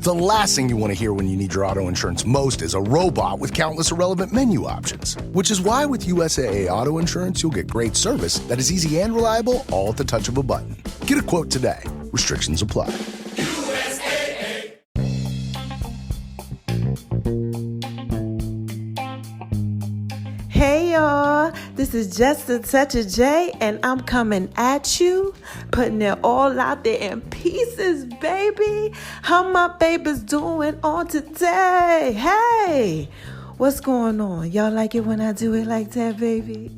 The last thing you want to hear when you need your auto insurance most is a robot with countless irrelevant menu options. Which is why with USAA Auto Insurance, you'll get great service that is easy and reliable, all at the touch of a button. Get a quote today. Restrictions apply. Hey y'all, this is Just a Touch of J, and I'm coming at you, putting it all out there in pieces, baby. How my babies doing on today? Hey, what's going on? Y'all like it when I do it like that, baby?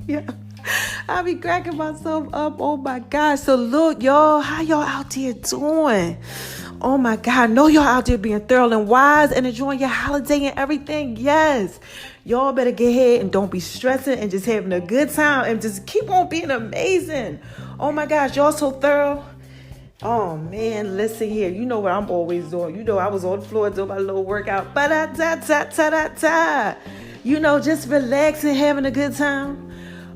Yeah, I be cracking myself up. Oh my gosh. So look, y'all, how y'all out there doing? Oh my God, I know y'all out there being thorough and wise and enjoying your holiday and everything. Yes. Y'all better get ahead and don't be stressing and just having a good time and just keep on being amazing. Oh my gosh, y'all so thorough. Oh man, listen here. You know what I'm always doing. You know I was on the floor doing my little workout. Ba-da-da-da-da-da-da. You know, just relaxing, having a good time.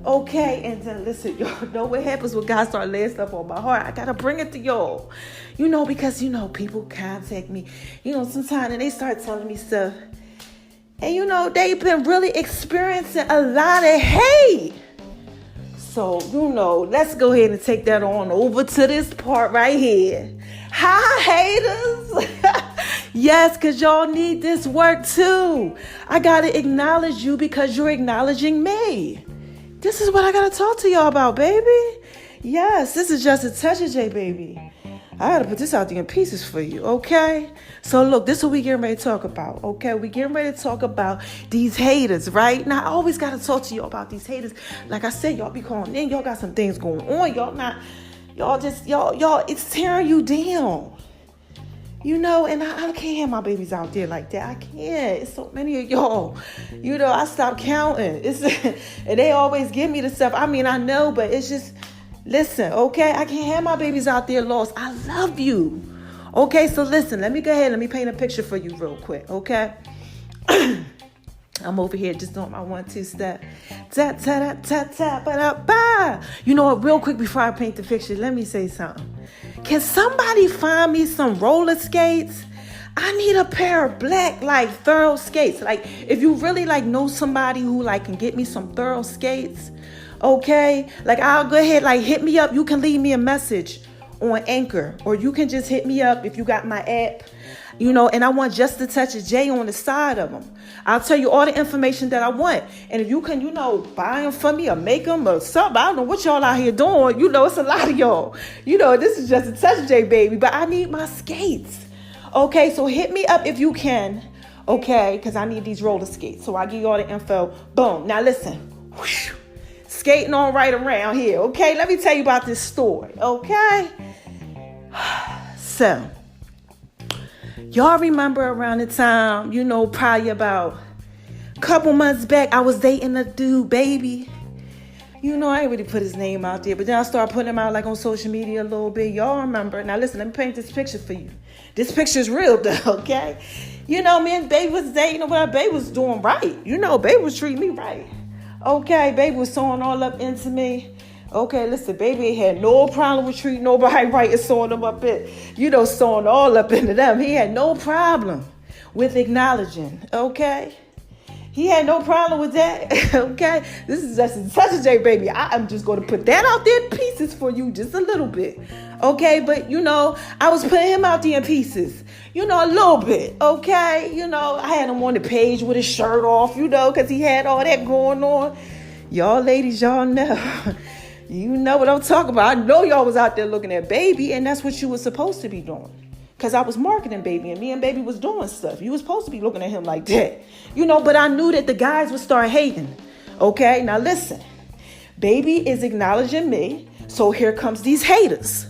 Okay, and then listen, y'all know what happens when God start laying stuff on my heart. I gotta bring it to y'all. You know, because, you know, people contact me, you know, sometimes and they start telling me stuff. And, you know, they've been really experiencing a lot of hate. So, you know, let's go ahead and take that on over to this part right here. Hi, haters. Yes, because y'all need this work too. I gotta acknowledge you because you're acknowledging me. This is what I gotta talk to y'all about, baby. Yes, this is Just a Touch of J, baby. I gotta put this out there in pieces for you, okay? So look, this is what we getting ready to talk about, okay? We getting ready to talk about these haters, right? Now, I always gotta talk to you about these haters. Like I said, y'all be calling in. Y'all got some things going on. Y'all, it's tearing you down. You know, and I can't have my babies out there like that. I can't. It's so many of y'all. You know, I stopped counting. And they always give me the stuff. I mean, I know, but it's just, listen, okay? I can't have my babies out there lost. I love you. Okay, so listen, let me go ahead. Let me paint a picture for you real quick, okay? I'm over here just doing my 1-2 step. Ta ta ta ta ta ba. You know what? Real quick before I paint the picture, let me say something. Can somebody find me some roller skates? I need a pair of black, like, thorough skates. Like, if you really, like, know somebody who, like, can get me some thorough skates, okay? Like, I'll go ahead, like, hit me up. You can leave me a message on Anchor, or you can just hit me up if you got my app, you know, and I want Just a Touch of J on the side of them. I'll tell you all the information that I want. And if you can, you know, buy them for me or make them or something, I don't know what y'all out here doing. You know, it's a lot of y'all. You know, this is Just a Touch of J, baby, but I need my skates. Okay, so hit me up if you can, okay, because I need these roller skates. So I'll give you all the info. Boom. Now listen. Whew. Skating on right around here, okay? Let me tell you about this story, okay? So, y'all remember around the time, you know, probably about a couple months back, I was dating a dude, baby. You know, I ain't really put his name out there, but then I started putting him out like on social media a little bit. Y'all remember. Now listen, let me paint this picture for you. This picture's real though, okay? You know, me and baby was dating, what baby was doing right. You know, baby was treating me right. Okay, baby was sewing all up into me. Okay, listen, baby had no problem with treating nobody right and sewing them up in, you know, sewing all up into them. He had no problem with acknowledging, okay? He had no problem with that, okay? This is Just a Touch of J, baby. I am just going to put that out there in pieces for you just a little bit, okay? But, you know, I was putting him out there in pieces, you know, a little bit, okay? You know, I had him on the page with his shirt off, you know, because he had all that going on. Y'all ladies, y'all know. You know what I'm talking about. I know y'all was out there looking at baby, and that's what you was supposed to be doing. Because I was marketing baby, and me and baby was doing stuff. You was supposed to be looking at him like that. You know, but I knew that the guys would start hating. Okay, now listen. Baby is acknowledging me, so here comes these haters.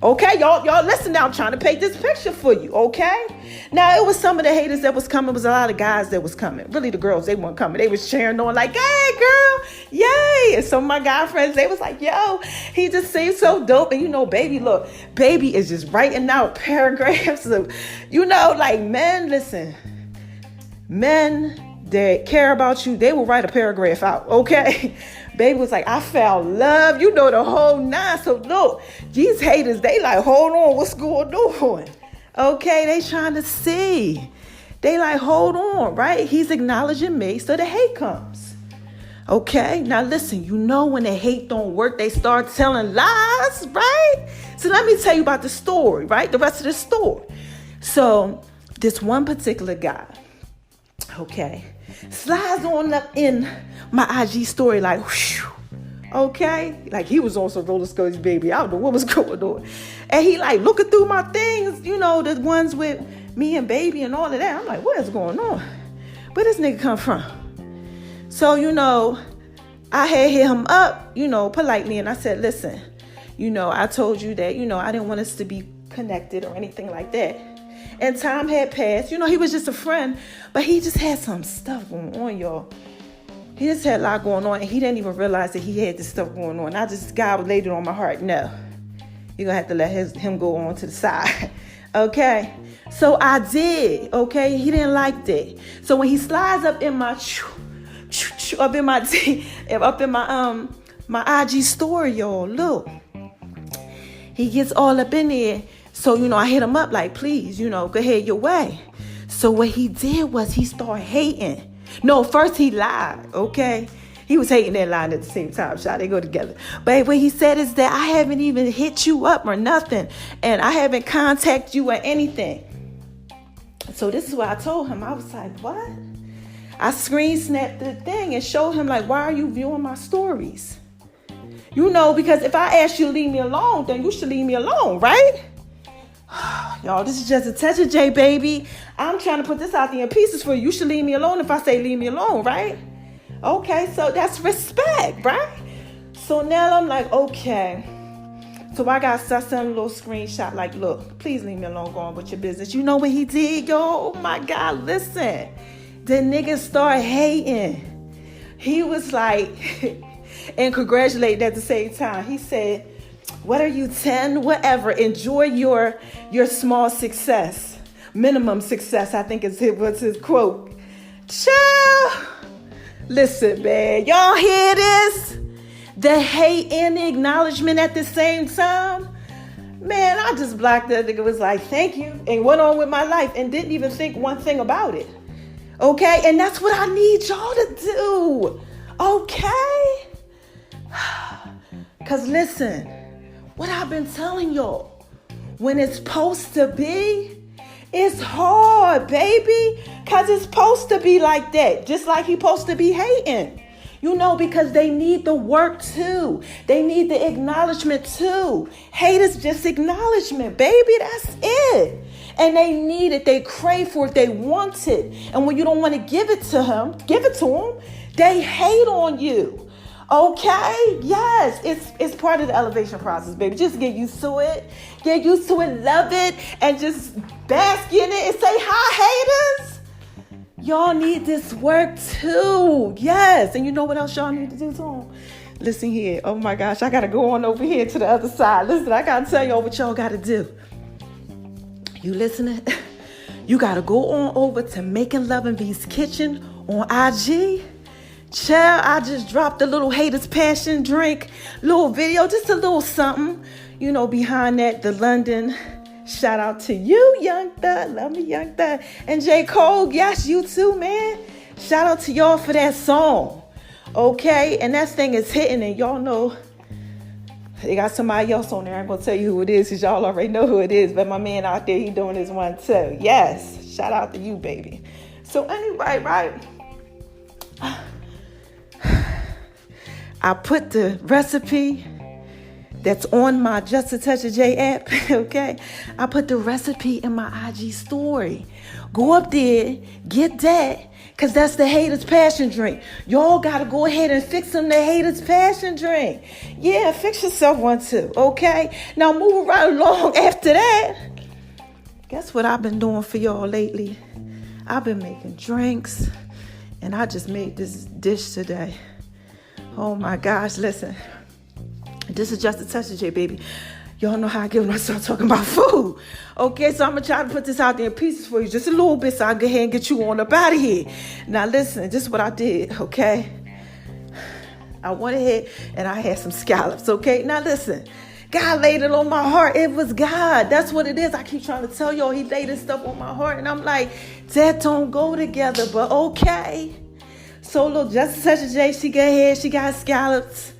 Okay, y'all listen now. I'm trying to paint this picture for you, okay? Now, it was some of the haters that was coming. It was a lot of guys that was coming. Really, the girls, they weren't coming. They was cheering on like, hey, girl, yay. And some of my guy friends, they was like, yo, he just seems so dope. And, you know, baby, look, baby is just writing out paragraphs of, you know, like, men, listen, men that care about you, they will write a paragraph out, okay? Baby was like, I found love, you know, the whole nine. So look, these haters, they like, hold on, what's going on? Okay, they trying to see. They like, hold on, right? He's acknowledging me, so the hate comes. Okay, now listen, you know when the hate don't work, they start telling lies, right? So let me tell you about the story, right? The rest of the story. So this one particular guy, okay, slides on up in my IG story like, whew, okay? Like he was on some roller skates, baby. I don't know what was going on. And he like looking through my things, you know, the ones with me and baby and all of that. I'm like, what is going on? Where this nigga come from? So, you know, I had hit him up, you know, politely. And I said, listen, you know, I told you that, you know, I didn't want us to be connected or anything like that. And time had passed. You know, he was just a friend, but he just had some stuff going on, y'all. He just had a lot going on, and he didn't even realize that he had this stuff going on. God laid it on my heart. No, you're going to have to let him go on to the side. Okay? So I did, okay? He didn't like that. So when he slides up in my my IG story, y'all, look. He gets all up in there. So, you know, I hit him up like, please, you know, go ahead your way. So what he did was he started hating. No, first he lied, okay? He was hating and lying at the same time. They go together. But what he said is that I haven't even hit you up or nothing. And I haven't contacted you or anything. So this is what I told him. I was like, what? I screen snapped the thing and showed him like, why are you viewing my stories? You know, because if I ask you to leave me alone, then you should leave me alone, right? Y'all, this is just a touch of J, baby. I'm trying to put this out there in pieces for you. You should leave me alone if I say leave me alone, right? Okay, so that's respect, right? So now I'm like, okay. So I got to send a little screenshot like, look, please leave me alone, go on with your business. You know what he did, yo? Oh, my God, listen. The nigga started hating. He was like, and congratulating at the same time. He said, what are you, 10? Whatever. Enjoy your small success. Minimum success, I think was his quote. Chill. Listen, man. Y'all hear this? The hate and the acknowledgement at the same time. Man, I just blocked that nigga. Was like, thank you. And went on with my life and didn't even think one thing about it. Okay? And that's what I need y'all to do. Okay? Because listen, what I've been telling y'all, when it's supposed to be, it's hard, baby. Because it's supposed to be like that. Just like he's supposed to be hating. You know, because they need the work too. They need the acknowledgement too. Hate is just acknowledgement, baby. That's it. And they need it. They crave for it. They want it. And when you don't want to give it to them, they hate on you. Okay? Yes, it's part of the elevation process, baby. Just get used to it. Get used to it, love it, and just bask in it and say, hi, haters. Y'all need this work too. Yes. And you know what else y'all need to do too? Listen here. Oh my gosh, I got to go on over here to the other side. Listen, I got to tell y'all what y'all got to do. You listening? You got to go on over to Making Love and V's Kitchen on IG. Child, I just dropped a little Haters Passion drink, little video, just a little something. You know, behind that, the London. Shout out to you, Young Thug. Love me, Young Thug. And J. Cole, yes, you too, man. Shout out to y'all for that song. Okay? And that thing is hitting, and y'all know they got somebody else on there. I ain't going to tell you who it is because y'all already know who it is. But my man out there, he doing this one too. Yes. Shout out to you, baby. So anyway, right? I put the recipe that's on my Just a Touch of J app, okay? I put the recipe in my IG story. Go up there, get that, because that's the Haters Passion drink. Y'all got to go ahead and fix them the Haters Passion drink. Yeah, fix yourself one too, okay? Now move right along after that. Guess what I've been doing for y'all lately? I've been making drinks, and I just made this dish today. Oh my gosh, listen. This is Just a Touch of J, baby. Y'all know how I get when I start talking about food. Okay, so I'm going to try to put this out there in pieces for you. Just a little bit so I can go ahead and get you on up out of here. Now listen, this is what I did, okay? I went ahead and I had some scallops, okay? Now listen, God laid it on my heart. It was God. That's what it is. I keep trying to tell y'all he laid this stuff on my heart. And I'm like, that don't go together, but okay. So look, Justice Session J, she got hair, she got scallops.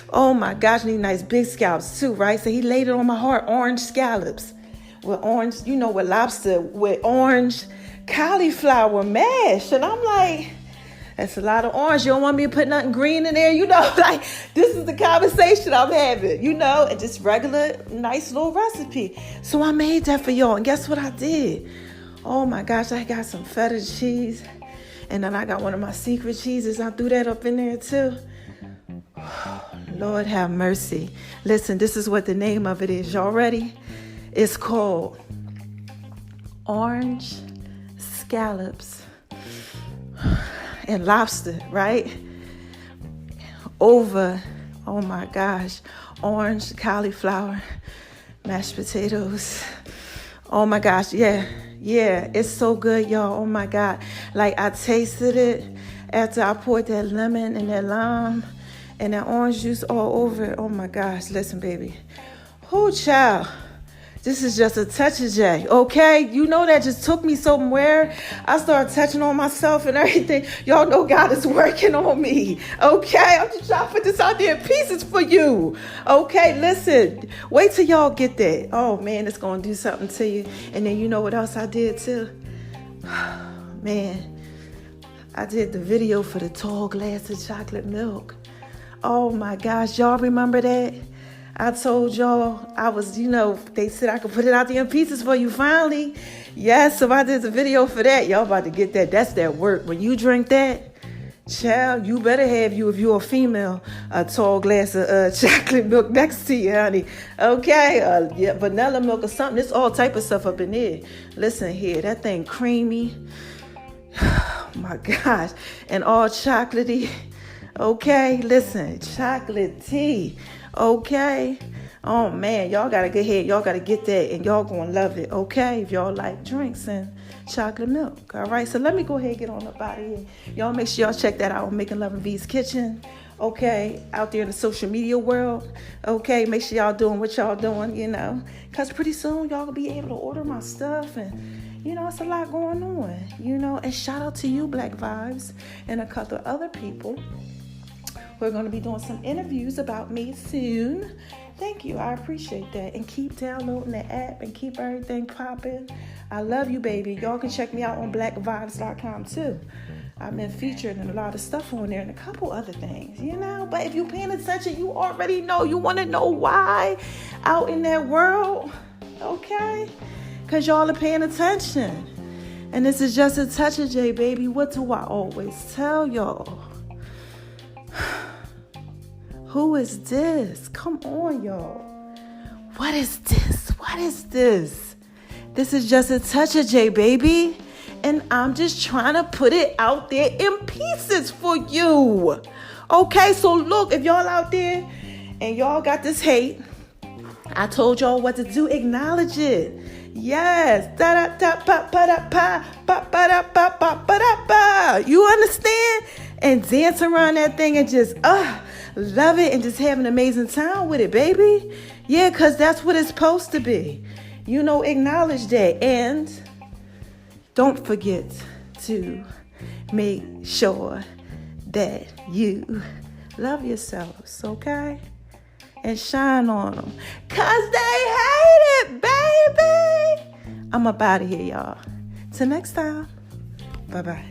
Oh my gosh, need nice big scallops too, right? So he laid it on my heart, orange scallops. With orange, with lobster, with orange cauliflower mash. And I'm like, that's a lot of orange. You don't want me to put nothing green in there, like this is the conversation I'm having, and just regular, nice little recipe. So I made that for y'all. And guess what I did? Oh my gosh, I got some feta cheese. And then I got one of my secret cheeses. I threw that up in there too. Lord have mercy. Listen, this is what the name of it is. Y'all ready? It's called orange scallops and lobster, right? Over, oh my gosh, orange cauliflower, mashed potatoes. Oh my gosh, yeah, it's so good, y'all. Oh my God. Like I tasted it after I poured that lemon and that lime and that orange juice all over it. Oh my gosh, listen, baby. Oh, child. This is just a touch of J, okay? That just took me somewhere. I started touching on myself and everything. Y'all know God is working on me, okay? I'm just trying to put this out there in pieces for you, okay? Listen, wait till y'all get that. Oh, man, it's going to do something to you. And then you know what else I did, too? Man, I did the video for the tall glass of chocolate milk. Oh, my gosh, y'all remember that? I told y'all I was, they said I could put it out there in pieces for you finally. Yes, so I did the video for that. Y'all about to get that. That's that work. When you drink that, child, you better have if you're a female, a tall glass of chocolate milk next to you, honey. Okay, vanilla milk or something. There's all type of stuff up in there. Listen here, that thing creamy. Oh my gosh. And all chocolatey. Okay, listen, chocolate tea. Okay. Oh man, y'all gotta go ahead. Y'all gotta get that and y'all gonna love it. Okay. If y'all like drinks and chocolate milk. All right. So let me go ahead and get on up out of here. Y'all make sure y'all check that out on Making Love and V's Kitchen. Okay. Out there in the social media world. Okay. Make sure y'all doing what y'all doing, Cause pretty soon y'all will be able to order my stuff and it's a lot going on, and shout out to you, Black Vibes, and a couple of other people. We're going to be doing some interviews about me soon. Thank you. I appreciate that. And keep downloading the app and keep everything popping. I love you, baby. Y'all can check me out on blackvibes.com too. I've been featured in a lot of stuff on there and a couple other things, But if you're paying attention, you already know. You want to know why out in that world? Okay? Because y'all are paying attention. And this is just a touch of J, baby. What do I always tell y'all? Who is this? Come on, y'all. What is this? What is this? This is just a touch of J, baby. And I'm just trying to put it out there in pieces for you. Okay, so look, if y'all out there and y'all got this hate, I told y'all what to do. Acknowledge it. Yes. You understand? And dance around that thing and just love it and just have an amazing time with it, baby. Yeah, because that's what it's supposed to be. Acknowledge that. And don't forget to make sure that you love yourselves, okay? And shine on them. Because they hate it, baby. I'm up out of here, y'all. Till next time. Bye-bye.